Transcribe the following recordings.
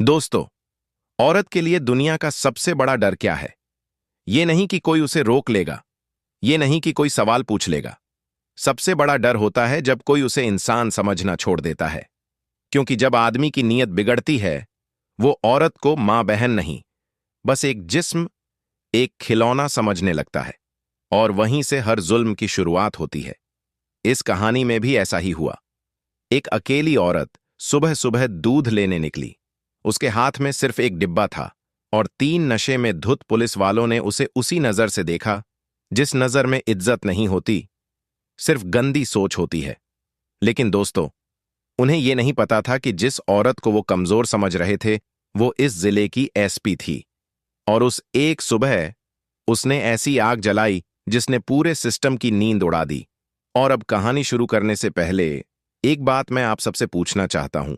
दोस्तों, औरत के लिए दुनिया का सबसे बड़ा डर क्या है? ये नहीं कि कोई उसे रोक लेगा, ये नहीं कि कोई सवाल पूछ लेगा। सबसे बड़ा डर होता है जब कोई उसे इंसान समझना छोड़ देता है। क्योंकि जब आदमी की नीयत बिगड़ती है, वो औरत को मां बहन नहीं, बस एक जिस्म, एक खिलौना समझने लगता है। और वहीं से हर जुल्म की शुरुआत होती है। इस कहानी में भी ऐसा ही हुआ। एक अकेली औरत सुबह सुबह दूध लेने निकली। उसके हाथ में सिर्फ एक डिब्बा था और 3 नशे में धुत पुलिस वालों ने उसे उसी नजर से देखा, जिस नजर में इज्जत नहीं होती, सिर्फ गंदी सोच होती है। लेकिन दोस्तों, उन्हें यह नहीं पता था कि जिस औरत को वो कमजोर समझ रहे थे, वो इस जिले की एसपी थी। और उस एक सुबह उसने ऐसी आग जलाई जिसने पूरे सिस्टम की नींद उड़ा दी। और अब कहानी शुरू करने से पहले एक बात मैं आप सबसे पूछना चाहता हूं।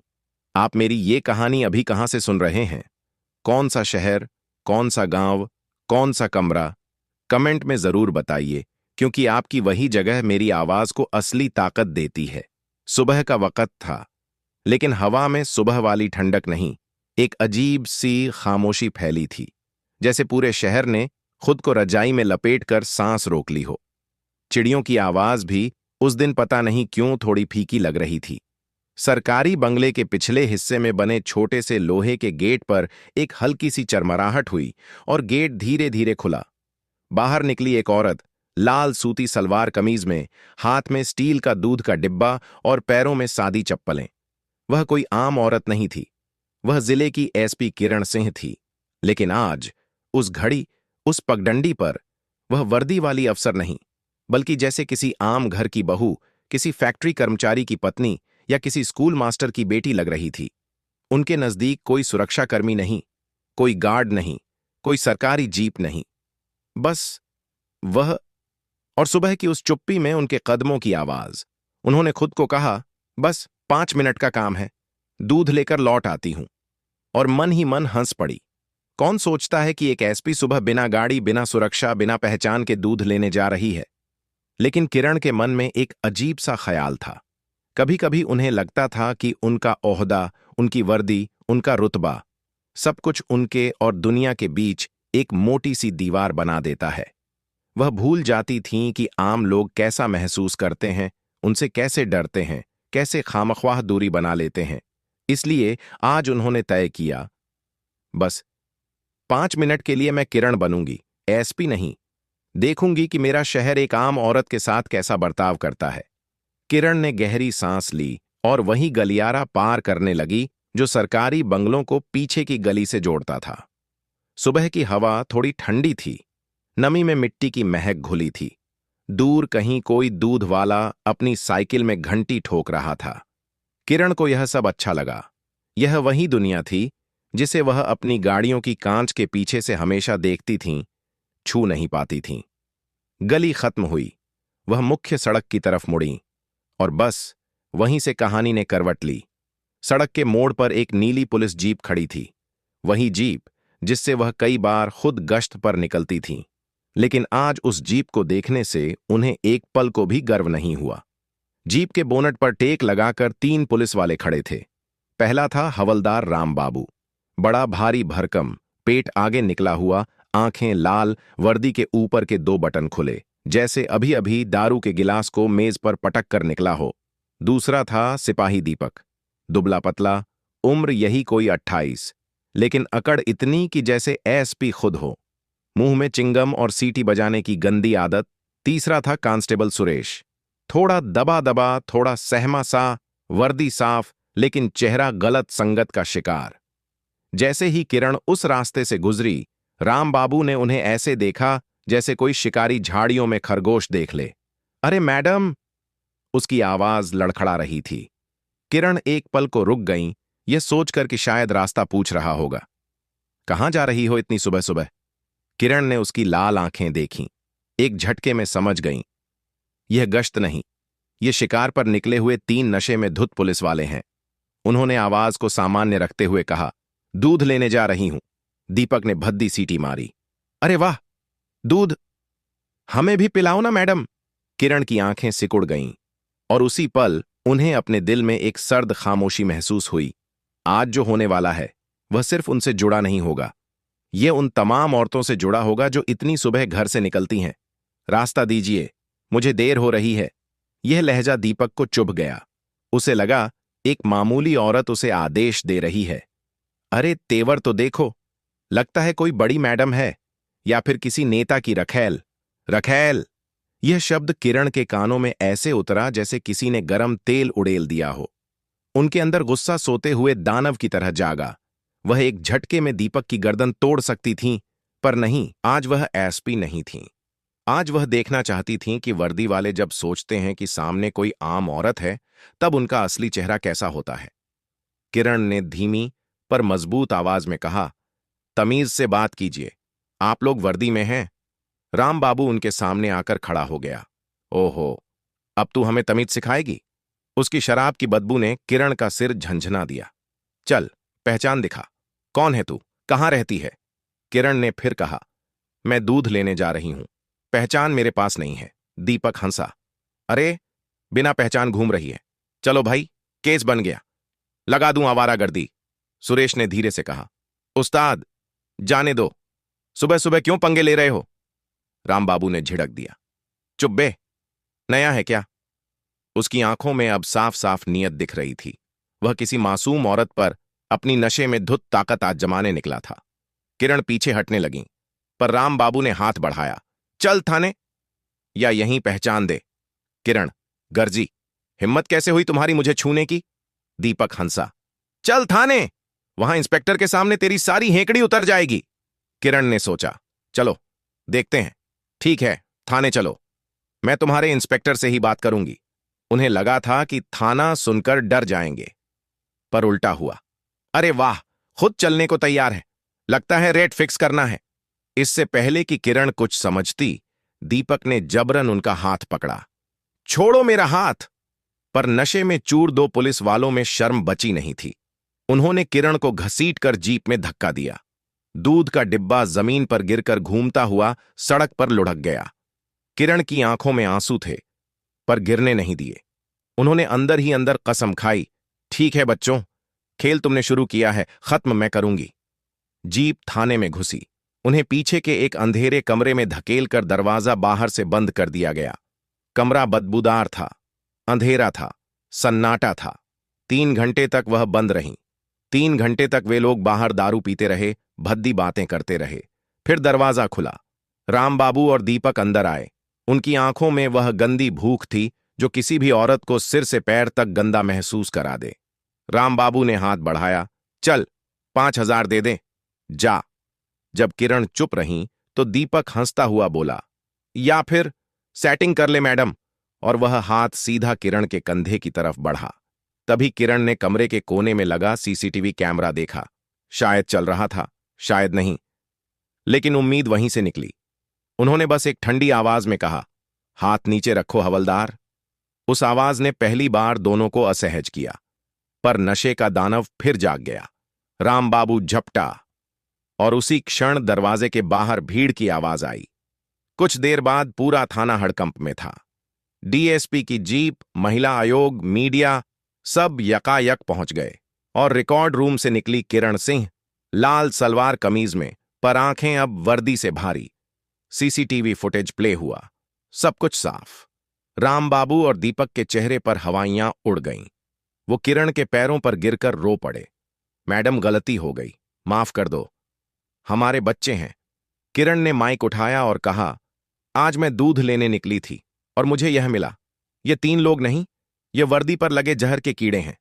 आप मेरी ये कहानी अभी कहां से सुन रहे हैं? कौन सा शहर, कौन सा गांव, कौन सा कमरा? कमेंट में जरूर बताइए, क्योंकि आपकी वही जगह मेरी आवाज को असली ताकत देती है। सुबह का वक्त था, लेकिन हवा में सुबह वाली ठंडक नहीं, एक अजीब सी खामोशी फैली थी, जैसे पूरे शहर ने खुद को रजाई में लपेटकर सांस रोक ली हो। चिड़ियों की आवाज भी उस दिन पता नहीं क्यों थोड़ी फीकी लग रही थी। सरकारी बंगले के पिछले हिस्से में बने छोटे से लोहे के गेट पर एक हल्की सी चरमराहट हुई और गेट धीरे धीरे खुला। बाहर निकली एक औरत, लाल सूती सलवार कमीज में, हाथ में स्टील का दूध का डिब्बा और पैरों में सादी चप्पलें। वह कोई आम औरत नहीं थी, वह जिले की एसपी किरण सिंह थी। लेकिन आज, उस घड़ी, उस पगडंडी पर, वह वर्दी वाली अफसर नहीं, बल्कि जैसे किसी आम घर की बहू, किसी फैक्ट्री कर्मचारी की पत्नी या किसी स्कूल मास्टर की बेटी लग रही थी। उनके नजदीक कोई सुरक्षाकर्मी नहीं, कोई गार्ड नहीं, कोई सरकारी जीप नहीं, बस वह। और सुबह की उस चुप्पी में उनके कदमों की आवाज। उन्होंने खुद को कहा, बस 5 मिनट का काम है, दूध लेकर लौट आती हूं। और मन ही मन हंस पड़ी। कौन सोचता है कि एक एसपी सुबह बिना गाड़ी, बिना सुरक्षा, बिना पहचान के दूध लेने जा रही है? लेकिन किरण के मन में एक अजीब सा ख्याल था। कभी कभी उन्हें लगता था कि उनका ओहदा, उनकी वर्दी, उनका रुतबा, सब कुछ उनके और दुनिया के बीच एक मोटी सी दीवार बना देता है। वह भूल जाती थीं कि आम लोग कैसा महसूस करते हैं, उनसे कैसे डरते हैं, कैसे खामख्वाह दूरी बना लेते हैं। इसलिए आज उन्होंने तय किया, बस 5 मिनट के लिए मैं किरण बनूंगी, एसपी नहीं। देखूंगी कि मेरा शहर एक आम औरत के साथ कैसा बर्ताव करता है। किरण ने गहरी सांस ली और वही गलियारा पार करने लगी जो सरकारी बंगलों को पीछे की गली से जोड़ता था। सुबह की हवा थोड़ी ठंडी थी, नमी में मिट्टी की महक घुली थी। दूर कहीं कोई दूध वाला अपनी साइकिल में घंटी ठोक रहा था। किरण को यह सब अच्छा लगा। यह वही दुनिया थी जिसे वह अपनी गाड़ियों की कांच के पीछे से हमेशा देखती थीं, छू नहीं पाती थीं। गली खत्म हुई, वह मुख्य सड़क की तरफ मुड़ी और बस वहीं से कहानी ने करवट ली। सड़क के मोड़ पर एक नीली पुलिस जीप खड़ी थी, वही जीप जिससे वह कई बार खुद गश्त पर निकलती थीं। लेकिन आज उस जीप को देखने से उन्हें एक पल को भी गर्व नहीं हुआ। जीप के बोनट पर टेक लगाकर 3 पुलिस वाले खड़े थे। पहला था हवलदार राम बाबू, बड़ा भारी भरकम, पेट आगे निकला हुआ, आंखें लाल, वर्दी के ऊपर के 2 बटन खुले, जैसे अभी अभी दारू के गिलास को मेज पर पटक कर निकला हो। दूसरा था सिपाही दीपक, दुबला पतला, उम्र यही कोई 28, लेकिन अकड़ इतनी कि जैसे एसपी खुद हो, मुंह में चिंगम और सीटी बजाने की गंदी आदत। तीसरा था कांस्टेबल सुरेश, थोड़ा दबा दबा, थोड़ा सहमा सा, वर्दी साफ, लेकिन चेहरा गलत संगत का शिकार। जैसे ही किरण उस रास्ते से गुजरी, राम बाबू ने उन्हें ऐसे देखा जैसे कोई शिकारी झाड़ियों में खरगोश देख ले। अरे मैडम! उसकी आवाज लड़खड़ा रही थी। किरण एक पल को रुक गईं, यह सोचकर कि शायद रास्ता पूछ रहा होगा। कहां जा रही हो इतनी सुबह सुबह? किरण ने उसकी लाल आंखें देखीं। एक झटके में समझ गईं, यह गश्त नहीं, ये शिकार पर निकले हुए 3 नशे में धुत पुलिस वाले हैं। उन्होंने आवाज को सामान्य रखते हुए कहा, दूध लेने जा रही हूं। दीपक ने भद्दी सीटी मारी। अरे वाह, दूध! हमें भी पिलाओ ना मैडम। किरण की आंखें सिकुड़ गईं और उसी पल उन्हें अपने दिल में एक सर्द खामोशी महसूस हुई। आज जो होने वाला है वह सिर्फ उनसे जुड़ा नहीं होगा, ये उन तमाम औरतों से जुड़ा होगा जो इतनी सुबह घर से निकलती हैं। रास्ता दीजिए, मुझे देर हो रही है। यह लहजा दीपक को चुभ गया। उसे लगा एक मामूली औरत उसे आदेश दे रही है। अरे तेवर तो देखो, लगता है कोई बड़ी मैडम है या फिर किसी नेता की रखैल। रखैल, यह शब्द किरण के कानों में ऐसे उतरा जैसे किसी ने गरम तेल उड़ेल दिया हो। उनके अंदर गुस्सा सोते हुए दानव की तरह जागा। वह एक झटके में दीपक की गर्दन तोड़ सकती थीं, पर नहीं, आज वह एसपी नहीं थीं। आज वह देखना चाहती थीं कि वर्दी वाले जब सोचते हैं कि सामने कोई आम औरत है, तब उनका असली चेहरा कैसा होता है। किरण ने धीमी पर मजबूत आवाज में कहा, तमीज से बात कीजिए, आप लोग वर्दी में हैं। राम बाबू उनके सामने आकर खड़ा हो गया। ओहो, अब तू हमें तमीज सिखाएगी? उसकी शराब की बदबू ने किरण का सिर झंझना दिया। चल, पहचान दिखा, कौन है तू, कहां रहती है? किरण ने फिर कहा, मैं दूध लेने जा रही हूं, पहचान मेरे पास नहीं है। दीपक हंसा। अरे, बिना पहचान घूम रही है। चलो भाई, केस बन गया, लगा दूं आवारागर्दी। सुरेश ने धीरे से कहा। उस्ताद, जाने दो, सुबह सुबह क्यों पंगे ले रहे हो? राम बाबू ने झिड़क दिया। चुप बे, नया है क्या? उसकी आंखों में अब साफ साफ नियत दिख रही थी। वह किसी मासूम औरत पर अपनी नशे में धुत ताकत आजमाने निकला था। किरण पीछे हटने लगी, पर राम बाबू ने हाथ बढ़ाया। चल थाने, या यहीं पहचान दे। किरण गर्जी, हिम्मत कैसे हुई तुम्हारी मुझे छूने की? दीपक हंसा। चल थाने, वहां इंस्पेक्टर के सामने तेरी सारी हेकड़ी उतर जाएगी। किरण ने सोचा, चलो देखते हैं। ठीक है, थाने चलो, मैं तुम्हारे इंस्पेक्टर से ही बात करूंगी। उन्हें लगा था कि थाना सुनकर डर जाएंगे, पर उल्टा हुआ। अरे वाह, खुद चलने को तैयार है, लगता है रेट फिक्स करना है। इससे पहले कि किरण कुछ समझती, दीपक ने जबरन उनका हाथ पकड़ा। छोड़ो मेरा हाथ! पर नशे में चूर दो पुलिस वालों में शर्म बची नहीं थी। उन्होंने किरण को घसीटकर जीप में धक्का दिया। दूध का डिब्बा जमीन पर गिरकर घूमता हुआ सड़क पर लुढ़क गया। किरण की आंखों में आंसू थे, पर गिरने नहीं दिए। उन्होंने अंदर ही अंदर कसम खाई, ठीक है बच्चों, खेल तुमने शुरू किया है, खत्म मैं करूंगी। जीप थाने में घुसी। उन्हें पीछे के एक अंधेरे कमरे में धकेलकर दरवाजा बाहर से बंद कर दिया गया। कमरा बदबूदार था, अंधेरा था, सन्नाटा था। 3 घंटे तक वह बंद रही। 3 घंटे तक वे लोग बाहर दारू पीते रहे, भद्दी बातें करते रहे। फिर दरवाजा खुला। राम बाबू और दीपक अंदर आए। उनकी आंखों में वह गंदी भूख थी जो किसी भी औरत को सिर से पैर तक गंदा महसूस करा दे। राम बाबू ने हाथ बढ़ाया। चल, 5,000 दे दे, जा। जब किरण चुप रहीं, तो दीपक हंसता हुआ बोला, या फिर सेटिंग कर ले मैडम, और वह हाथ सीधा किरण के कंधे की तरफ बढ़ा। तभी किरण ने कमरे के कोने में लगा सीसीटीवी कैमरा देखा। शायद चल रहा था, शायद नहीं, लेकिन उम्मीद वहीं से निकली। उन्होंने बस एक ठंडी आवाज में कहा, हाथ नीचे रखो हवलदार। उस आवाज ने पहली बार दोनों को असहज किया, पर नशे का दानव फिर जाग गया। राम बाबू झपटा, और उसी क्षण दरवाजे के बाहर भीड़ की आवाज आई। कुछ देर बाद पूरा थाना हड़कंप में था। डीएसपी की जीप, महिला आयोग, मीडिया, सब यकायक पहुंच गए, और रिकॉर्ड रूम से निकली किरण सिंह, लाल सलवार कमीज में, पर आंखें अब वर्दी से भारी। सीसीटीवी फुटेज प्ले हुआ, सब कुछ साफ। राम बाबू और दीपक के चेहरे पर हवाइयां उड़ गईं। वो किरण के पैरों पर गिरकर रो पड़े। मैडम, गलती हो गई, माफ कर दो, हमारे बच्चे हैं। किरण ने माइक उठाया और कहा, आज मैं दूध लेने निकली थी और मुझे यह मिला। ये 3 लोग नहीं, ये वर्दी पर लगे जहर के कीड़े हैं।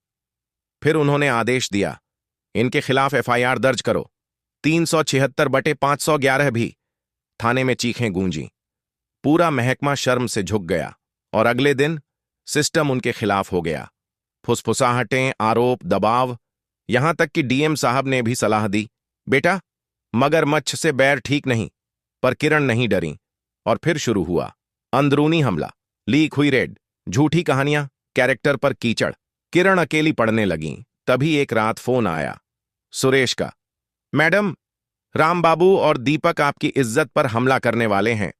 फिर उन्होंने आदेश दिया, इनके खिलाफ एफआईआर दर्ज करो। 376/511 भी। थाने में चीखें गूंजी। पूरा महकमा शर्म से झुक गया, और अगले दिन सिस्टम उनके खिलाफ हो गया। फुसफुसाहटें, आरोप, दबाव, यहां तक कि डीएम साहब ने भी सलाह दी, बेटा, मगरमच्छ से बैर ठीक नहीं। पर किरण नहीं डरी, और फिर शुरू हुआ अंदरूनी हमला, लीक हुई रेड, झूठी कहानियां, कैरेक्टर पर कीचड़। किरण अकेली पढ़ने लगी। तभी एक रात फोन आया, सुरेश का। मैडम, राम बाबू और दीपक आपकी इज्जत पर हमला करने वाले हैं।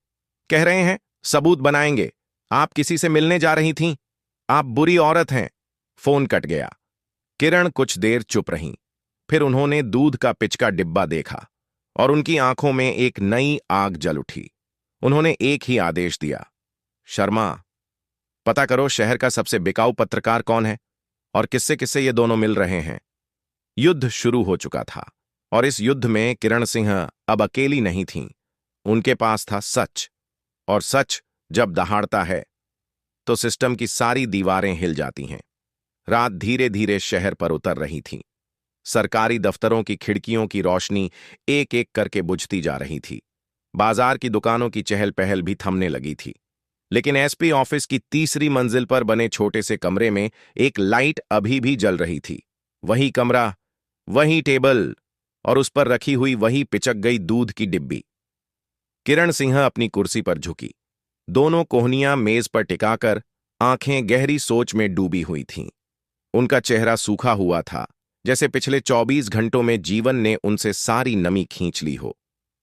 कह रहे हैं सबूत बनाएंगे, आप किसी से मिलने जा रही थीं, आप बुरी औरत हैं। फोन कट गया। किरण कुछ देर चुप रहीं, फिर उन्होंने दूध का पिच का डिब्बा देखा और उनकी आंखों में एक नई आग जल उठी। उन्होंने एक ही आदेश दिया, शर्मा, पता करो शहर का सबसे बिकाऊ पत्रकार कौन है और किससे किससे ये दोनों मिल रहे हैं। युद्ध शुरू हो चुका था और इस युद्ध में किरण सिंह अब अकेली नहीं थीं। उनके पास था सच, और सच जब दहाड़ता है तो सिस्टम की सारी दीवारें हिल जाती हैं। रात धीरे धीरे शहर पर उतर रही थी। सरकारी दफ्तरों की खिड़कियों की रोशनी एक एक करके बुझती जा रही थी। बाजार की दुकानों की चहल पहल भी थमने लगी थी। लेकिन एसपी ऑफिस की तीसरी मंजिल पर बने छोटे से कमरे में एक लाइट अभी भी जल रही थी। वही कमरा, वही टेबल और उस पर रखी हुई वही पिचक गई दूध की डिब्बी। किरण सिंह अपनी कुर्सी पर झुकी, दोनों कोहनियां मेज पर टिकाकर आंखें गहरी सोच में डूबी हुई थीं। उनका चेहरा सूखा हुआ था, जैसे पिछले 24 घंटों में जीवन ने उनसे सारी नमी खींच ली हो।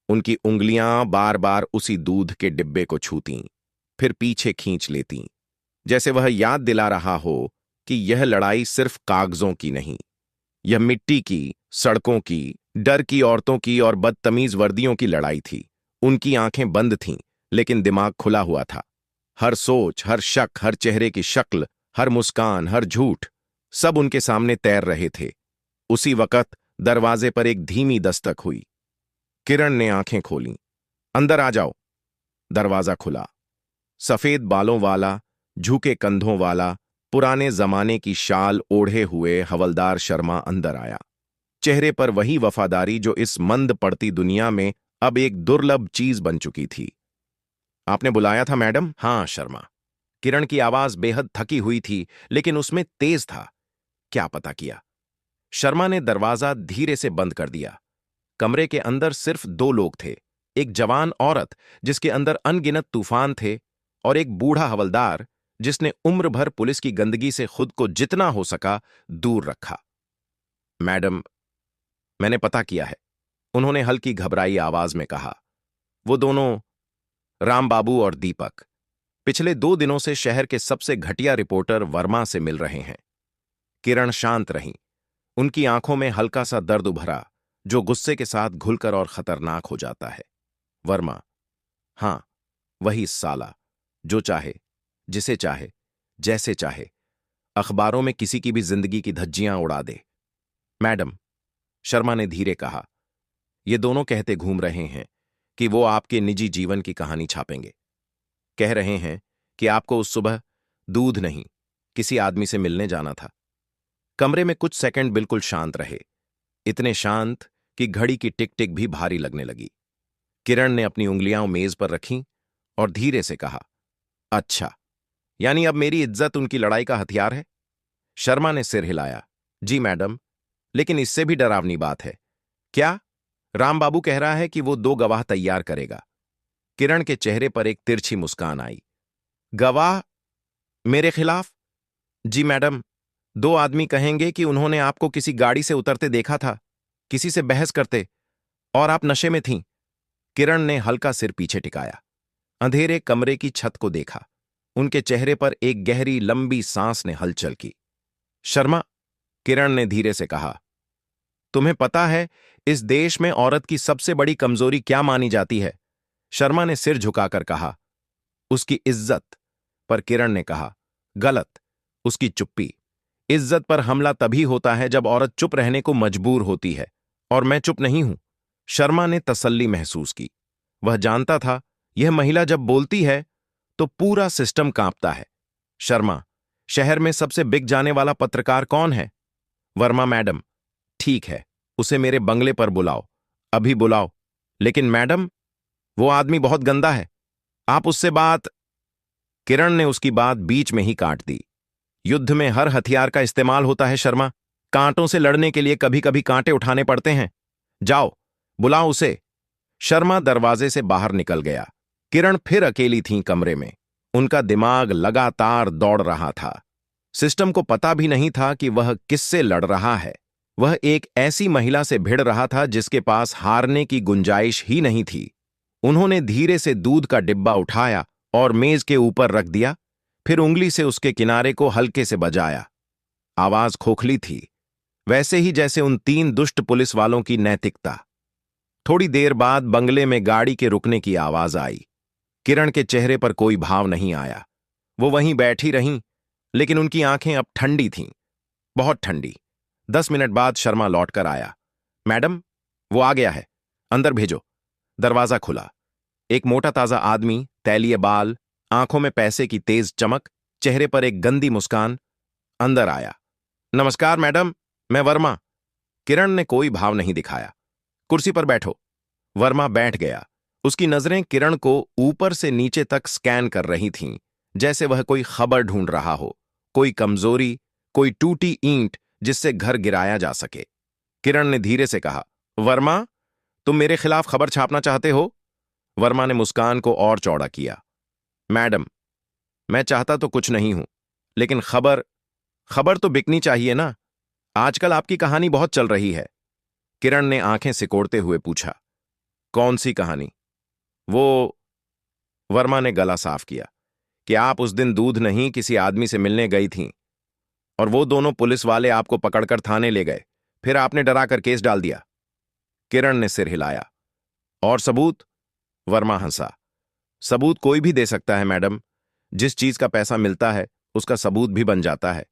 उनकी उंगलियां बार बार उसी दूध के डिब्बे को छूतीं, फिर पीछे खींच लेतीं, जैसे वह याद दिला रहा हो कि यह लड़ाई सिर्फ कागजों की नहीं, यह मिट्टी की, सड़कों की, डर की औरतों की और बदतमीज वर्दियों की लड़ाई थी। उनकी आंखें बंद थीं, लेकिन दिमाग खुला हुआ था। हर सोच, हर शक, हर चेहरे की शक्ल, हर मुस्कान, हर झूठ, सब उनके सामने तैर रहे थे। उसी वक्त दरवाजे पर एक धीमी दस्तक हुई। किरण ने आंखें खोलीं। अंदर आ जाओ। दरवाजा खुला। सफेद बालों वाला, झुके कंधों वाला, पुराने जमाने की शाल ओढ़े हुए हवलदार शर्मा अंदर आया। चेहरे पर वही वफादारी जो इस मंद पड़ती दुनिया में अब एक दुर्लभ चीज बन चुकी थी। आपने बुलाया था मैडम? हां शर्मा। किरण की आवाज बेहद थकी हुई थी, लेकिन उसमें तेज था। क्या पता किया? शर्मा ने दरवाजा धीरे से बंद कर दिया। कमरे के अंदर सिर्फ दो लोग थे, एक जवान औरत जिसके अंदर अनगिनत तूफान थे, और एक बूढ़ा हवलदार जिसने उम्र भर पुलिस की गंदगी से खुद को जितना हो सका दूर रखा। मैडम, मैंने पता किया है, उन्होंने हल्की घबराई आवाज में कहा। वो दोनों, राम बाबू और दीपक, पिछले 2 दिनों से शहर के सबसे घटिया रिपोर्टर वर्मा से मिल रहे हैं। किरण शांत रहीं। उनकी आंखों में हल्का सा दर्द उभरा, जो गुस्से के साथ घुलकर और खतरनाक हो जाता है। वर्मा? हां, वही साला, जो चाहे, जिसे चाहे, जैसे चाहे, अखबारों में किसी की भी जिंदगी की धज्जियां उड़ा दे। मैडम, शर्मा ने धीरे कहा, ये दोनों कहते घूम रहे हैं कि वो आपके निजी जीवन की कहानी छापेंगे। कह रहे हैं कि आपको उस सुबह दूध नहीं, किसी आदमी से मिलने जाना था। कमरे में कुछ सेकंड बिल्कुल शांत रहे, इतने शांत कि घड़ी की टिक टिक भी भारी लगने लगी। किरण ने अपनी उंगलियां मेज पर रखीं और धीरे से कहा, अच्छा, यानी अब मेरी इज्जत उनकी लड़ाई का हथियार है? शर्मा ने सिर हिलाया। जी मैडम, लेकिन इससे भी डरावनी बात है। क्या? राम बाबू कह रहा है कि वो 2 गवाह तैयार करेगा। किरण के चेहरे पर एक तिरछी मुस्कान आई। गवाह? मेरे खिलाफ? जी मैडम, 2 आदमी कहेंगे कि उन्होंने आपको किसी गाड़ी से उतरते देखा था, किसी से बहस करते, और आप नशे में थीं। किरण ने हल्का सिर पीछे टिकाया, अंधेरे कमरे की छत को देखा। उनके चेहरे पर एक गहरी लंबी सांस ने हलचल की। शर्मा, किरण ने धीरे से कहा, तुम्हें पता है इस देश में औरत की सबसे बड़ी कमजोरी क्या मानी जाती है? शर्मा ने सिर झुकाकर कहा, उसकी इज्जत। पर किरण ने कहा, गलत, उसकी चुप्पी। इज्जत पर हमला तभी होता है जब औरत चुप रहने को मजबूर होती है, और मैं चुप नहीं हूं। शर्मा ने तसल्ली महसूस की। वह जानता था, यह महिला जब बोलती है तो पूरा सिस्टम कांपता है। शर्मा, शहर में सबसे बिक जाने वाला पत्रकार कौन है? वर्मा मैडम। ठीक है, उसे मेरे बंगले पर बुलाओ, अभी बुलाओ। लेकिन मैडम, वो आदमी बहुत गंदा है, आप उससे बात। किरण ने उसकी बात बीच में ही काट दी। युद्ध में हर हथियार का इस्तेमाल होता है शर्मा। कांटों से लड़ने के लिए कभी कभी कांटे उठाने पड़ते हैं। जाओ, बुलाओ उसे। शर्मा दरवाजे से बाहर निकल गया। किरण फिर अकेली थीं कमरे में। उनका दिमाग लगातार दौड़ रहा था। सिस्टम को पता भी नहीं था कि वह किससे लड़ रहा है। वह एक ऐसी महिला से भिड़ रहा था जिसके पास हारने की गुंजाइश ही नहीं थी। उन्होंने धीरे से दूध का डिब्बा उठाया और मेज के ऊपर रख दिया, फिर उंगली से उसके किनारे को हल्के से बजाया। आवाज खोखली थी, वैसे ही जैसे उन 3 दुष्ट पुलिस वालों की नैतिकता। थोड़ी देर बाद बंगले में गाड़ी के रुकने की आवाज आई। किरण के चेहरे पर कोई भाव नहीं आया। वो वहीं बैठी रहीं, लेकिन उनकी आंखें अब ठंडी थीं, बहुत ठंडी। 10 मिनट बाद शर्मा लौटकर आया। मैडम, वो आ गया है, अंदर भेजो। दरवाजा खुला। एक मोटा ताजा आदमी, तैलिए बाल, आंखों में पैसे की तेज चमक, चेहरे पर एक गंदी मुस्कान, अंदर आया। नमस्कार मैडम, मैं वर्मा। किरण ने कोई भाव नहीं दिखाया। कुर्सी पर बैठो। वर्मा बैठ गया। उसकी नजरें किरण को ऊपर से नीचे तक स्कैन कर रही थीं, जैसे वह कोई खबर ढूंढ रहा हो, कोई कमजोरी, कोई टूटी ईंट जिससे घर गिराया जा सके। किरण ने धीरे से कहा, वर्मा, तुम मेरे खिलाफ खबर छापना चाहते हो? वर्मा ने मुस्कान को और चौड़ा किया। मैडम, मैं चाहता तो कुछ नहीं हूं, लेकिन खबर खबर तो बिकनी चाहिए ना। आजकल आपकी कहानी बहुत चल रही है। किरण ने आंखें सिकोड़ते हुए पूछा। कौन सी कहानी? वो, वर्मा ने गला साफ किया, कि आप उस दिन दूध नहीं किसी आदमी से मिलने गई थीं, और वो दोनों पुलिस वाले आपको पकड़कर थाने ले गए, फिर आपने डराकर केस डाल दिया। किरण ने सिर हिलाया। और सबूत? वर्मा हंसा। सबूत कोई भी दे सकता है मैडम। जिस चीज का पैसा मिलता है उसका सबूत भी बन जाता है।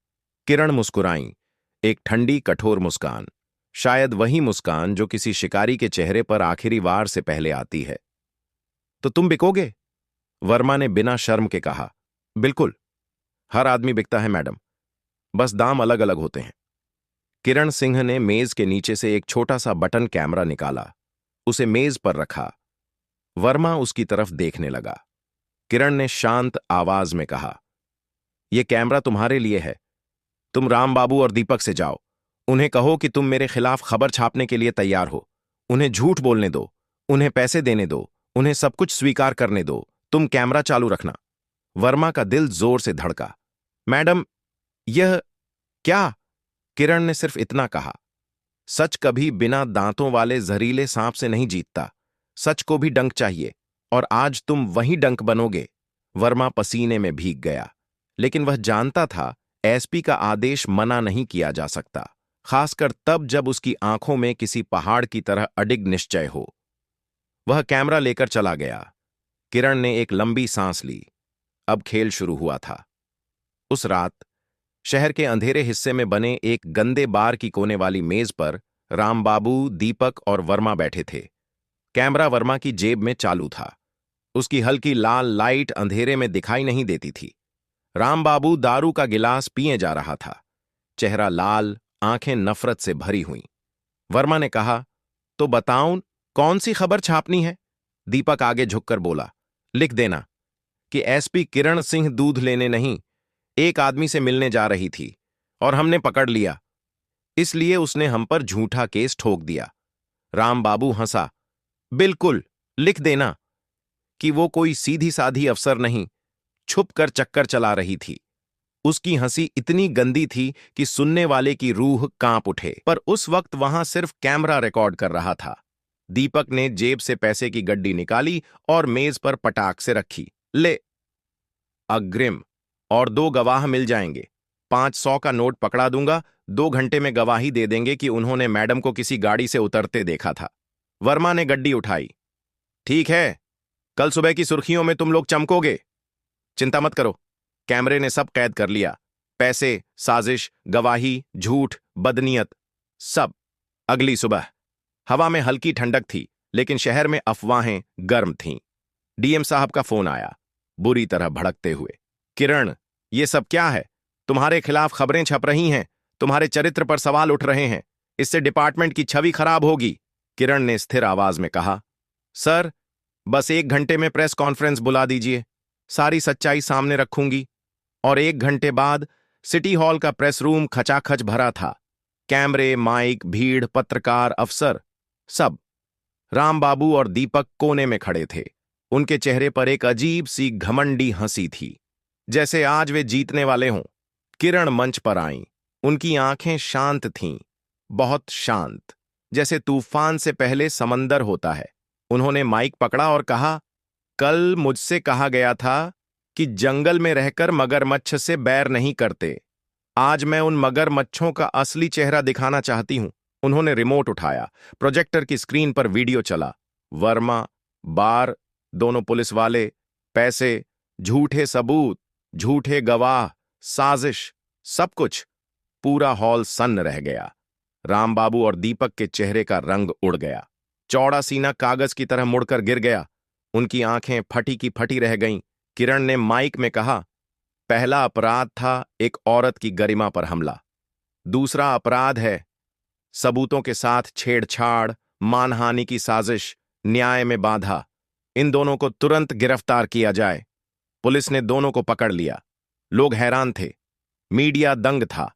किरण मुस्कुराई, एक ठंडी कठोर मुस्कान, शायद वही मुस्कान जो किसी शिकारी के चेहरे पर आखिरी वार से पहले आती है। तो तुम बिकोगे? वर्मा ने बिना शर्म के कहा। बिल्कुल, हर आदमी बिकता है मैडम, बस दाम अलग अलग होते हैं। किरण सिंह ने मेज के नीचे से एक छोटा सा बटन कैमरा निकाला, उसे मेज पर रखा। वर्मा उसकी तरफ देखने लगा। किरण ने शांत आवाज में कहा, यह कैमरा तुम्हारे लिए है। तुम राम बाबू और दीपक से जाओ, उन्हें कहो कि तुम मेरे खिलाफ खबर छापने के लिए तैयार हो। उन्हें झूठ बोलने दो, उन्हें पैसे देने दो, उन्हें सब कुछ स्वीकार करने दो। तुम कैमरा चालू रखना। वर्मा का दिल जोर से धड़का। मैडम, यह क्या? किरण ने सिर्फ इतना कहा। सच कभी बिना दांतों वाले जहरीले सांप से नहीं जीतता। सच को भी डंक चाहिए, और आज तुम वही डंक बनोगे। वर्मा पसीने में भीग गया, लेकिन वह जानता था एसपी का आदेश मना नहीं किया जा सकता, खासकर तब जब उसकी आंखों में किसी पहाड़ की तरह अडिग निश्चय हो। वह कैमरा लेकर चला गया। किरण ने एक लंबी सांस ली। अब खेल शुरू हुआ था। उस रात शहर के अंधेरे हिस्से में बने एक गंदे बार की कोने वाली मेज पर रामबाबू, दीपक और वर्मा बैठे थे। कैमरा वर्मा की जेब में चालू था। उसकी हल्की लाल लाइट अंधेरे में दिखाई नहीं देती थी। रामबाबू दारू का गिलास पिए जा रहा था, चेहरा लाल, आंखें नफरत से भरी हुईं। वर्मा ने कहा, तो बताऊं कौन सी खबर छापनी है? दीपक आगे झुककर बोला, लिख देना कि एसपी किरण सिंह दूध लेने नहीं, एक आदमी से मिलने जा रही थी और हमने पकड़ लिया, इसलिए उसने हम पर झूठा केस ठोक दिया। रामबाबू हंसा। बिल्कुल, लिख देना कि वो कोई सीधी साधी अफसर नहीं, छुप कर चक्कर चला रही थी। उसकी हंसी इतनी गंदी थी कि सुनने वाले की रूह कांप उठे, पर उस वक्त वहां सिर्फ कैमरा रिकॉर्ड कर रहा था। दीपक ने जेब से पैसे की गड्डी निकाली और मेज पर पटाक से रखी। ले, अग्रिम, और 2 गवाह मिल जाएंगे। 500 का नोट पकड़ा दूंगा, 2 घंटे में गवाही दे देंगे कि उन्होंने मैडम को किसी गाड़ी से उतरते देखा था। वर्मा ने गड्डी उठाई। ठीक है, कल सुबह की सुर्खियों में तुम लोग चमकोगे। चिंता मत करो, कैमरे ने सब कैद कर लिया। पैसे, साजिश, गवाही, झूठ, बदनीयत, सब। अगली सुबह हवा में हल्की ठंडक थी, लेकिन शहर में अफवाहें गर्म थीं। डीएम साहब का फोन आया, बुरी तरह भड़कते हुए। किरण, ये सब क्या है? तुम्हारे खिलाफ खबरें छप रही हैं, तुम्हारे चरित्र पर सवाल उठ रहे हैं, इससे डिपार्टमेंट की छवि खराब होगी। किरण ने स्थिर आवाज में कहा, सर, बस 1 घंटे में प्रेस कॉन्फ्रेंस बुला दीजिए, सारी सच्चाई सामने रखूंगी। और 1 घंटे बाद सिटी हॉल का प्रेस रूम खचाखच भरा था। कैमरे, माइक, भीड़, पत्रकार, अफसर, सब। रामबाबू और दीपक कोने में खड़े थे। उनके चेहरे पर एक अजीब सी घमंडी हंसी थी, जैसे आज वे जीतने वाले हों। किरण मंच पर आईं। उनकी आंखें शांत थीं, बहुत शांत, जैसे तूफान से पहले समंदर होता है। उन्होंने माइक पकड़ा और कहा, कल मुझसे कहा गया था कि जंगल में रहकर मगरमच्छ से बैर नहीं करते। आज मैं उन मगरमच्छों का असली चेहरा दिखाना चाहती हूं। उन्होंने रिमोट उठाया। प्रोजेक्टर की स्क्रीन पर वीडियो चला। वर्मा, बार, दोनों पुलिस वाले, पैसे, झूठे सबूत, झूठे गवाह, साजिश, सब कुछ। पूरा हॉल सन्न रह गया। रामबाबू और दीपक के चेहरे का रंग उड़ गया। चौड़ा सीना कागज की तरह मुड़कर गिर गया। उनकी आंखें फटी की फटी रह गईं। किरण ने माइक में कहा, पहला अपराध था एक औरत की गरिमा पर हमला। दूसरा अपराध है सबूतों के साथ छेड़छाड़, मानहानि की साजिश, न्याय में बाधा। इन दोनों को तुरंत गिरफ्तार किया जाए। पुलिस ने दोनों को पकड़ लिया। लोग हैरान थे। मीडिया दंग था।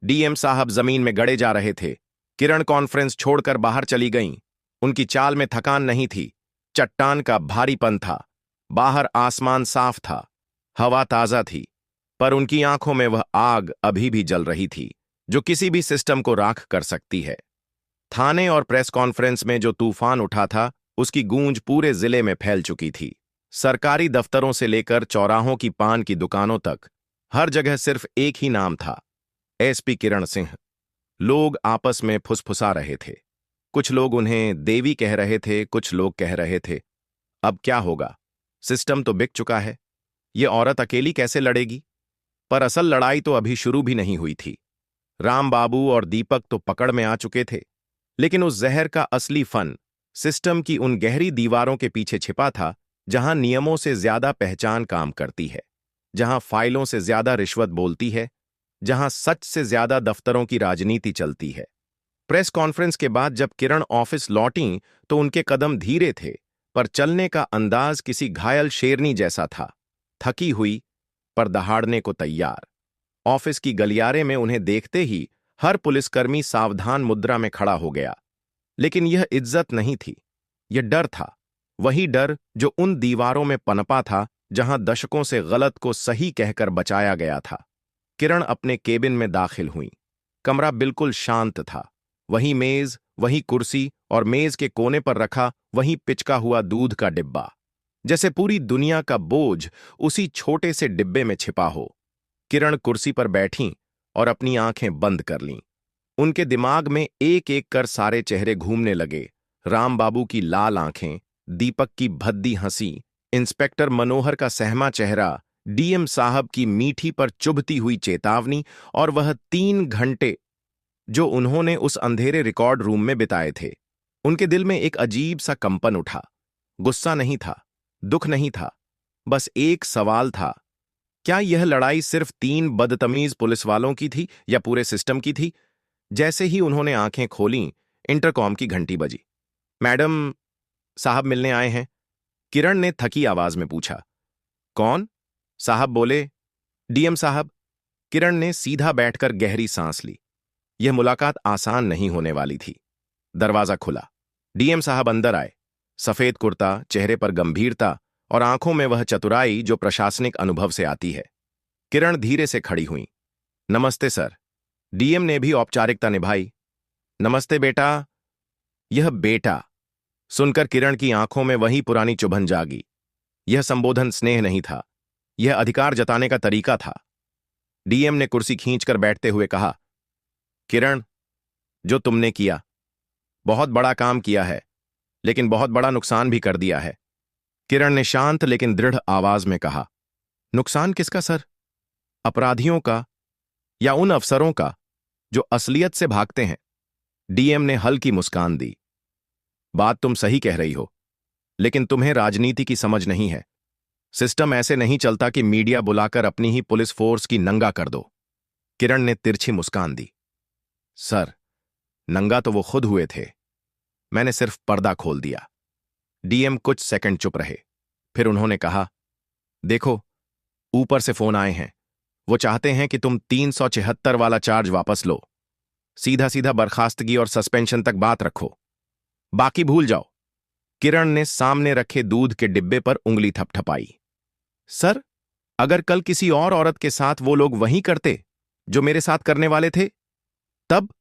डीएम साहब जमीन में गड़े जा रहे थे। किरण कॉन्फ्रेंस छोड़कर बाहर चली गईं। उनकी चाल में थकान नहीं थी, चट्टान का भारीपन था। बाहर आसमान साफ था, हवा ताजा थी, पर उनकी आंखों में वह आग अभी भी जल रही थी जो किसी भी सिस्टम को राख कर सकती है। थाने और प्रेस कॉन्फ्रेंस में जो तूफान उठा था, उसकी गूंज पूरे जिले में फैल चुकी थी। सरकारी दफ्तरों से लेकर चौराहों की पान की दुकानों तक हर जगह सिर्फ एक ही नाम था, एसपी किरण सिंह। लोग आपस में फुसफुसा रहे थे। कुछ लोग उन्हें देवी कह रहे थे, कुछ लोग कह रहे थे, अब क्या होगा, सिस्टम तो बिक चुका है, ये औरत अकेली कैसे लड़ेगी। पर असल लड़ाई तो अभी शुरू भी नहीं हुई थी। रामबाबू और दीपक तो पकड़ में आ चुके थे, लेकिन उस जहर का असली फन सिस्टम की उन गहरी दीवारों के पीछे छिपा था, जहां नियमों से ज्यादा पहचान काम करती है, जहां फाइलों से ज्यादा रिश्वत बोलती है, जहां सच से ज्यादा दफ्तरों की राजनीति चलती है। प्रेस कॉन्फ्रेंस के बाद जब किरण ऑफिस लौटीं तो उनके कदम धीरे थे, पर चलने का अंदाज किसी घायल शेरनी जैसा था, थकी हुई पर दहाड़ने को तैयार। ऑफिस की गलियारे में उन्हें देखते ही हर पुलिसकर्मी सावधान मुद्रा में खड़ा हो गया। लेकिन यह इज्जत नहीं थी, यह डर था। वही डर जो उन दीवारों में पनपा था जहां दशकों से गलत को सही कहकर बचाया गया था। किरण अपने केबिन में दाखिल हुई। कमरा बिल्कुल शांत था। वही मेज, वही कुर्सी और मेज के कोने पर रखा वही पिचका हुआ दूध का डिब्बा, जैसे पूरी दुनिया का बोझ उसी छोटे से डिब्बे में छिपा हो। किरण कुर्सी पर बैठीं और अपनी आंखें बंद कर लीं। उनके दिमाग में एक एक कर सारे चेहरे घूमने लगे। रामबाबू की लाल आंखें, दीपक की भद्दी हंसी, इंस्पेक्टर मनोहर का सहमा चेहरा, डीएम साहब की मीठी पर चुभती हुई चेतावनी, और वह 3 घंटे जो उन्होंने उस अंधेरे रिकॉर्ड रूम में बिताए थे। उनके दिल में एक अजीब सा कंपन उठा। गुस्सा नहीं था, दुख नहीं था, बस एक सवाल था, क्या यह लड़ाई सिर्फ 3 बदतमीज पुलिस वालों की थी या पूरे सिस्टम की थी। जैसे ही उन्होंने आंखें खोलीं, इंटरकॉम की घंटी बजी। मैडम साहब मिलने आए हैं, किरण ने थकी आवाज में पूछा। कौन? साहब बोले। डीएम साहब। किरण ने सीधा बैठकर गहरी सांस ली। यह मुलाकात आसान नहीं होने वाली थी। दरवाजा खुला। डीएम साहब अंदर आए। सफेद कुर्ता, चेहरे पर गंभीरता और आंखों में वह चतुराई जो प्रशासनिक अनुभव से आती है। किरण धीरे से खड़ी हुई। नमस्ते सर। डीएम ने भी औपचारिकता निभाई। नमस्ते बेटा। यह बेटा सुनकर किरण की आंखों में वही पुरानी चुभन जागी। यह संबोधन स्नेह नहीं था, यह अधिकार जताने का तरीका था। डीएम ने कुर्सी खींचकर बैठते हुए कहा, किरण, जो तुमने किया, बहुत बड़ा काम किया है, लेकिन बहुत बड़ा नुकसान भी कर दिया है। किरण ने शांत लेकिन दृढ़ आवाज में कहा, नुकसान किसका सर? अपराधियों का या उन अफसरों का जो असलियत से भागते हैं? डीएम ने हल्की मुस्कान दी। बात तुम सही कह रही हो, लेकिन तुम्हें राजनीति की समझ नहीं है। सिस्टम ऐसे नहीं चलता कि मीडिया बुलाकर अपनी ही पुलिस फोर्स की नंगा कर दो। किरण ने तिरछी मुस्कान दी। सर, नंगा तो वो खुद हुए थे, मैंने सिर्फ पर्दा खोल दिया। डीएम कुछ सेकंड चुप रहे, फिर उन्होंने कहा, देखो, ऊपर से फोन आए हैं। वो चाहते हैं कि तुम 376 वाला चार्ज वापस लो। सीधा सीधा बर्खास्तगी और सस्पेंशन तक बात रखो, बाकी भूल जाओ। किरण ने सामने रखे दूध के डिब्बे पर उंगली थपथपाई। सर, अगर कल किसी और औरत के साथ वो लोग वही करते जो मेरे साथ करने वाले थे, तब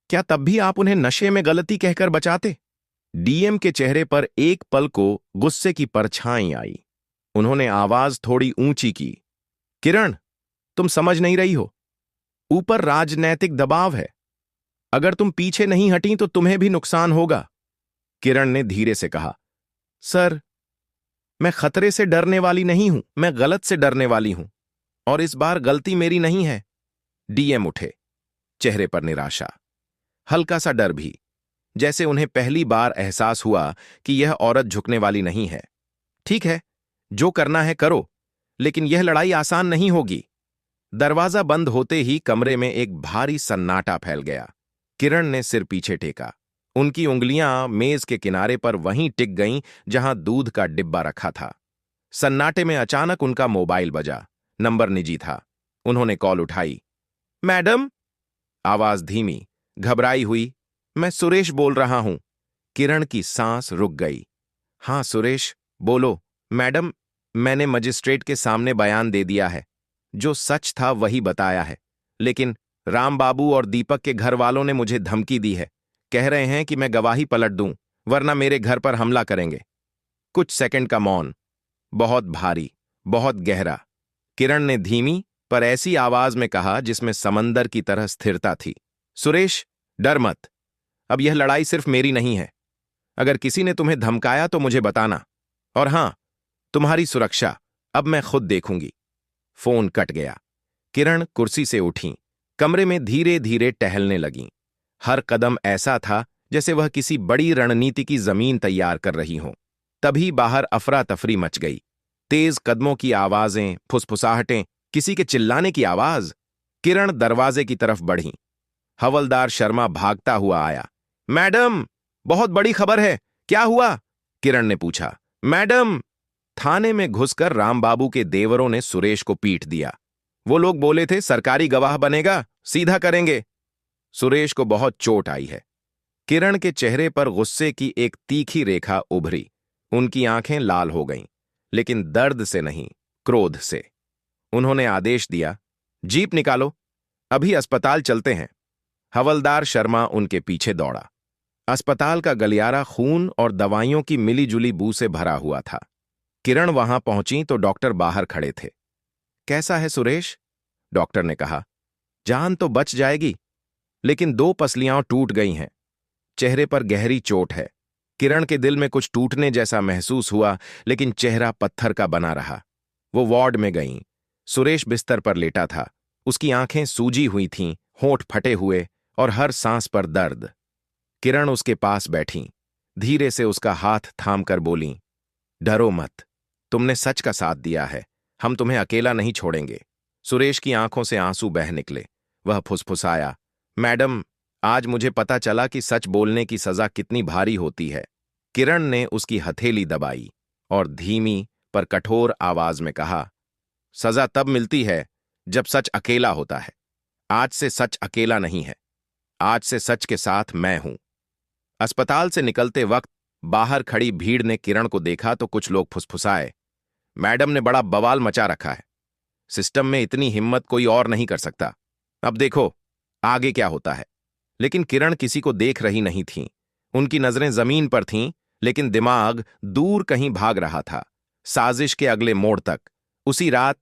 क्या तब भी आप उन्हें नशे में गलती कहकर बचाते? डीएम के चेहरे पर एक पल को गुस्से की परछाई आई। उन्होंने आवाज थोड़ी ऊंची की, किरण, तुम समझ नहीं रही हो। ऊपर राजनैतिक दबाव है। अगर तुम पीछे नहीं हटी तो तुम्हें भी नुकसान होगा। किरण ने धीरे से कहा, सर, मैं खतरे से डरने वाली नहीं हूं, मैं गलत से डरने वाली हूं, और इस बार गलती मेरी नहीं है। डीएम उठे, चेहरे पर निराशा, हल्का सा डर भी, जैसे उन्हें पहली बार एहसास हुआ कि यह औरत झुकने वाली नहीं है। ठीक है, जो करना है करो, लेकिन यह लड़ाई आसान नहीं होगी। दरवाजा बंद होते ही कमरे में एक भारी सन्नाटा फैल गया। किरण ने सिर पीछे टेका। उनकी उंगलियां मेज के किनारे पर वहीं टिक गईं जहां दूध का डिब्बा रखा था। सन्नाटे में अचानक उनका मोबाइल बजा। नंबर निजी था। उन्होंने कॉल उठाई। मैडम, आवाज धीमी, घबराई हुई। मैं सुरेश बोल रहा हूं। किरण की सांस रुक गई। हां सुरेश, बोलो। मैडम, मैंने मजिस्ट्रेट के सामने बयान दे दिया है। जो सच था वही बताया है, लेकिन राम बाबू और दीपक के घर वालों ने मुझे धमकी दी है। कह रहे हैं कि मैं गवाही पलट दूं, वरना मेरे घर पर हमला करेंगे। कुछ सेकंड का मौन, बहुत भारी, बहुत गहरा। किरण ने धीमी पर ऐसी आवाज में कहा जिसमें समंदर की तरह स्थिरता थी, सुरेश, डर मत। अब यह लड़ाई सिर्फ मेरी नहीं है। अगर किसी ने तुम्हें धमकाया तो मुझे बताना। और हां, तुम्हारी सुरक्षा अब मैं खुद देखूंगी। फोन कट गया। किरण कुर्सी से उठी, कमरे में धीरे धीरे टहलने लगीं। हर कदम ऐसा था जैसे वह किसी बड़ी रणनीति की जमीन तैयार कर रही हों। तभी बाहर अफरा तफरी मच गई। तेज कदमों की आवाजें, फुसफुसाहटें, किसी के चिल्लाने की आवाज। किरण दरवाजे की तरफ बढ़ी। हवलदार शर्मा भागता हुआ आया। मैडम, बहुत बड़ी खबर है, क्या हुआ? किरण ने पूछा। मैडम, थाने में घुसकर रामबाबू के देवरों ने सुरेश को पीट दिया। वो लोग बोले थे सरकारी गवाह बनेगा, सीधा करेंगे। सुरेश को बहुत चोट आई है। किरण के चेहरे पर गुस्से की एक तीखी रेखा उभरी। उनकी आंखें लाल हो गईं, लेकिन दर्द से नहीं, क्रोध से। उन्होंने आदेश दिया, जीप निकालो, अभी अस्पताल चलते हैं। हवलदार शर्मा उनके पीछे दौड़ा। अस्पताल का गलियारा खून और दवाइयों की मिलीजुली बू से भरा हुआ था। किरण वहां पहुंची तो डॉक्टर बाहर खड़े थे। कैसा है सुरेश? डॉक्टर ने कहा। जान तो बच जाएगी, लेकिन 2 पसलियां टूट गई हैं। चेहरे पर गहरी चोट है। किरण के दिल में कुछ टूटने जैसा महसूस हुआ, लेकिन चेहरा पत्थर का बना रहा। वो वार्ड में गईं। सुरेश बिस्तर पर लेटा था। उसकी आंखें सूजी हुई थीं, होंठ फटे हुए और हर सांस पर दर्द। किरण उसके पास बैठी, धीरे से उसका हाथ थामकर बोलीं, डरो मत, तुमने सच का साथ दिया है, हम तुम्हें अकेला नहीं छोड़ेंगे। सुरेश की आंखों से आंसू बह निकले। वह फुसफुसाया, मैडम, आज मुझे पता चला कि सच बोलने की सजा कितनी भारी होती है। किरण ने उसकी हथेली दबाई और धीमी पर कठोर आवाज में कहा, सजा तब मिलती है जब सच अकेला होता है। आज से सच अकेला नहीं है, आज से सच के साथ मैं हूं। अस्पताल से निकलते वक्त बाहर खड़ी भीड़ ने किरण को देखा तो कुछ लोग फुसफुसाए, मैडम ने बड़ा बवाल मचा रखा है, सिस्टम में इतनी हिम्मत कोई और नहीं कर सकता। अब देखो आगे क्या होता है। लेकिन किरण किसी को देख रही नहीं थीं। उनकी नजरें जमीन पर थीं, लेकिन दिमाग दूर कहीं भाग रहा था, साजिश के अगले मोड़ तक। उसी रात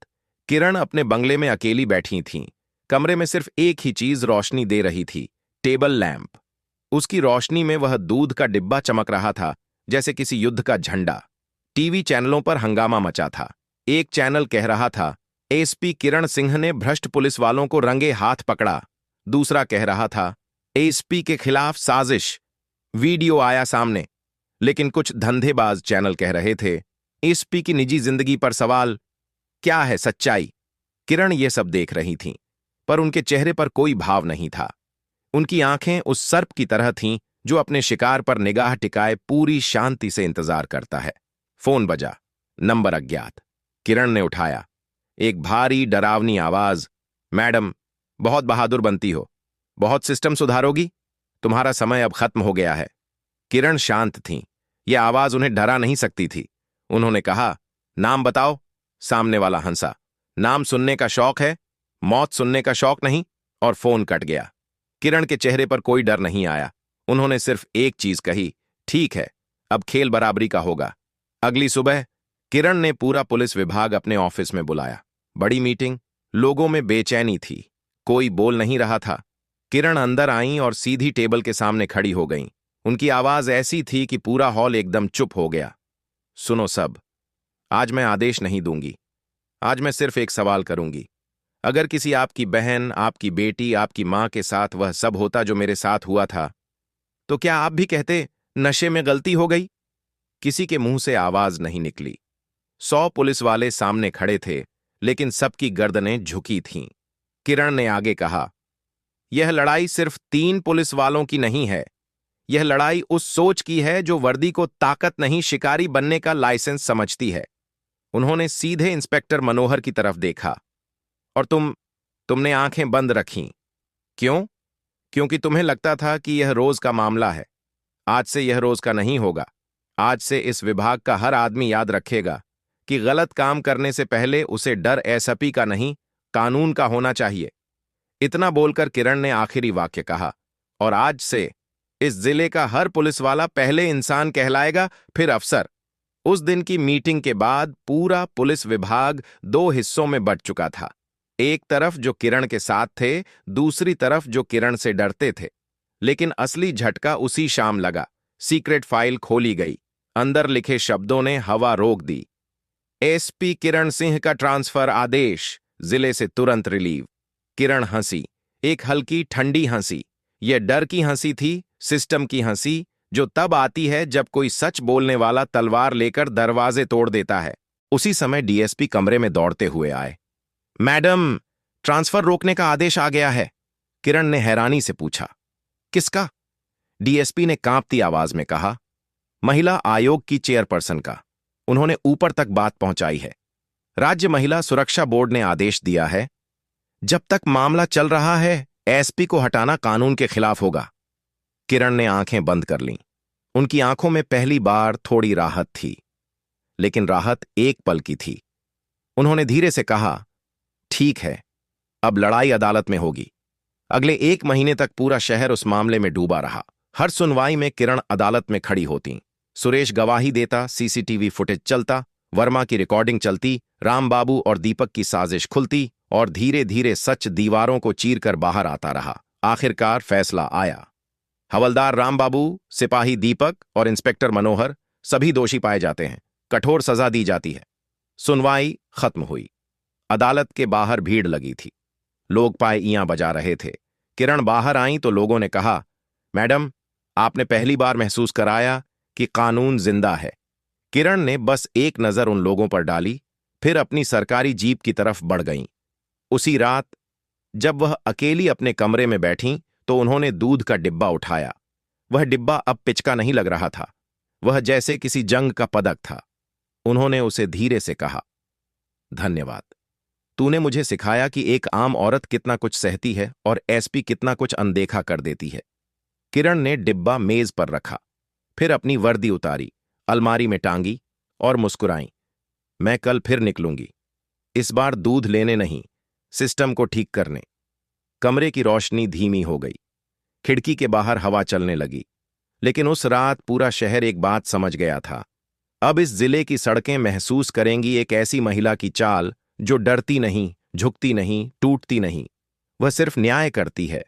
किरण अपने बंगले में अकेली बैठी थीं। कमरे में सिर्फ एक ही चीज रोशनी दे रही थी, टेबल लैंप। उसकी रोशनी में वह दूध का डिब्बा चमक रहा था, जैसे किसी युद्ध का झंडा। टीवी चैनलों पर हंगामा मचा था। एक चैनल कह रहा था, एसपी किरण सिंह ने भ्रष्ट पुलिस वालों को रंगे हाथ पकड़ा। दूसरा कह रहा था, एसपी के खिलाफ साजिश। वीडियो आया सामने। लेकिन कुछ धंधेबाज चैनल कह रहे थे, एसपी की निजी जिंदगी पर सवाल। क्या है सच्चाई? किरण ये सब देख रही थीं, पर उनके चेहरे पर कोई भाव नहीं था। उनकी आंखें उस सर्प की तरह थीं जो अपने शिकार पर निगाह टिकाए पूरी शांति से इंतजार करता है। फोन बजा। नंबर अज्ञात। किरण ने उठाया। एक भारी डरावनी आवाज, मैडम, बहुत बहादुर बनती हो, बहुत सिस्टम सुधारोगी, तुम्हारा समय अब खत्म हो गया है। किरण शांत थीं। यह आवाज उन्हें डरा नहीं सकती थी। उन्होंने कहा, नाम बताओ। सामने वाला हंसा। नाम सुनने का शौक है, मौत सुनने का शौक नहीं। और फोन कट गया। किरण के चेहरे पर कोई डर नहीं आया। उन्होंने सिर्फ एक चीज कही, ठीक है, अब खेल बराबरी का होगा। अगली सुबह किरण ने पूरा पुलिस विभाग अपने ऑफिस में बुलाया। बड़ी मीटिंग। लोगों में बेचैनी थी, कोई बोल नहीं रहा था। किरण अंदर आईं और सीधी टेबल के सामने खड़ी हो गईं। उनकी आवाज ऐसी थी कि पूरा हॉल एकदम चुप हो गया। सुनो सब, आज मैं आदेश नहीं दूंगी। आज मैं सिर्फ एक सवाल करूंगी। अगर किसी आपकी बहन, आपकी बेटी, आपकी मां के साथ वह सब होता जो मेरे साथ हुआ था, तो क्या आप भी कहते नशे में गलती हो गई? किसी के मुंह से आवाज नहीं निकली। 100 पुलिस वाले सामने खड़े थे, लेकिन सबकी गर्दनें झुकी थीं। किरण ने आगे कहा, यह लड़ाई सिर्फ 3 पुलिस वालों की नहीं है। यह लड़ाई उस सोच की है जो वर्दी को ताकत नहीं, शिकारी बनने का लाइसेंस समझती है। उन्होंने सीधे इंस्पेक्टर मनोहर की तरफ देखा। और तुमने आंखें बंद रखीं। क्यों? क्योंकि तुम्हें लगता था कि यह रोज का मामला है। आज से यह रोज का नहीं होगा। आज से इस विभाग का हर आदमी याद रखेगा कि गलत काम करने से पहले उसे डर एसपी का नहीं, कानून का होना चाहिए। इतना बोलकर किरण ने आखिरी वाक्य कहा, और आज से इस जिले का हर पुलिस वाला पहले इंसान कहलाएगा, फिर अफसर। उस दिन की मीटिंग के बाद पूरा पुलिस विभाग 2 हिस्सों में बंट चुका था। एक तरफ जो किरण के साथ थे, दूसरी तरफ जो किरण से डरते थे। लेकिन असली झटका उसी शाम लगा। सीक्रेट फाइल खोली गई। अंदर लिखे शब्दों ने हवा रोक दी। एसपी किरण सिंह का ट्रांसफर आदेश, जिले से तुरंत रिलीव। किरण हंसी, एक हल्की ठंडी हंसी। यह डर की हंसी थी, सिस्टम की हंसी, जो तब आती है जब कोई सच बोलने वाला तलवार लेकर दरवाजे तोड़ देता है। उसी समय डीएसपी कमरे में दौड़ते हुए आए। मैडम, ट्रांसफर रोकने का आदेश आ गया है। किरण ने हैरानी से पूछा, किसका? डीएसपी ने कांपती आवाज में कहा, महिला आयोग की चेयरपर्सन का। उन्होंने ऊपर तक बात पहुंचाई है। राज्य महिला सुरक्षा बोर्ड ने आदेश दिया है, जब तक मामला चल रहा है, एसपी को हटाना कानून के खिलाफ होगा। किरण ने आंखें बंद कर लीं। उनकी आंखों में पहली बार थोड़ी राहत थी, लेकिन राहत एक पल की थी। उन्होंने धीरे से कहा, ठीक है, अब लड़ाई अदालत में होगी। अगले 1 महीने तक पूरा शहर उस मामले में डूबा रहा। हर सुनवाई में किरण अदालत में खड़ी होती। सुरेश गवाही देता, सीसीटीवी फुटेज चलता, वर्मा की रिकॉर्डिंग चलती, रामबाबू और दीपक की साजिश खुलती, और धीरे धीरे सच दीवारों को चीरकर बाहर आता रहा। आखिरकार फैसला आया। हवलदार रामबाबू, सिपाही दीपक और इंस्पेक्टर मनोहर सभी दोषी पाए जाते हैं। कठोर सजा दी जाती है। सुनवाई खत्म हुई। अदालत के बाहर भीड़ लगी थी। लोग पायियां बजा रहे थे। किरण बाहर आईं तो लोगों ने कहा, मैडम, आपने पहली बार महसूस कराया कि कानून जिंदा है। किरण ने बस एक नजर उन लोगों पर डाली, फिर अपनी सरकारी जीप की तरफ बढ़ गईं। उसी रात जब वह अकेली अपने कमरे में बैठीं, तो उन्होंने दूध का डिब्बा उठाया। वह डिब्बा अब पिचका नहीं लग रहा था। वह जैसे किसी जंग का पदक था। उन्होंने उसे धीरे से कहा, धन्यवाद। तूने मुझे सिखाया कि एक आम औरत कितना कुछ सहती है और एसपी कितना कुछ अनदेखा कर देती है। किरण ने डिब्बा मेज पर रखा, फिर अपनी वर्दी उतारी, अलमारी में टांगी और मुस्कुराई। मैं कल फिर निकलूंगी, इस बार दूध लेने नहीं, सिस्टम को ठीक करने। कमरे की रोशनी धीमी हो गई। खिड़की के बाहर हवा चलने लगी। लेकिन उस रात पूरा शहर एक बात समझ गया था। अब इस जिले की सड़कें महसूस करेंगी एक ऐसी महिला की चाल जो डरती नहीं, झुकती नहीं, टूटती नहीं। वह सिर्फ न्याय करती है,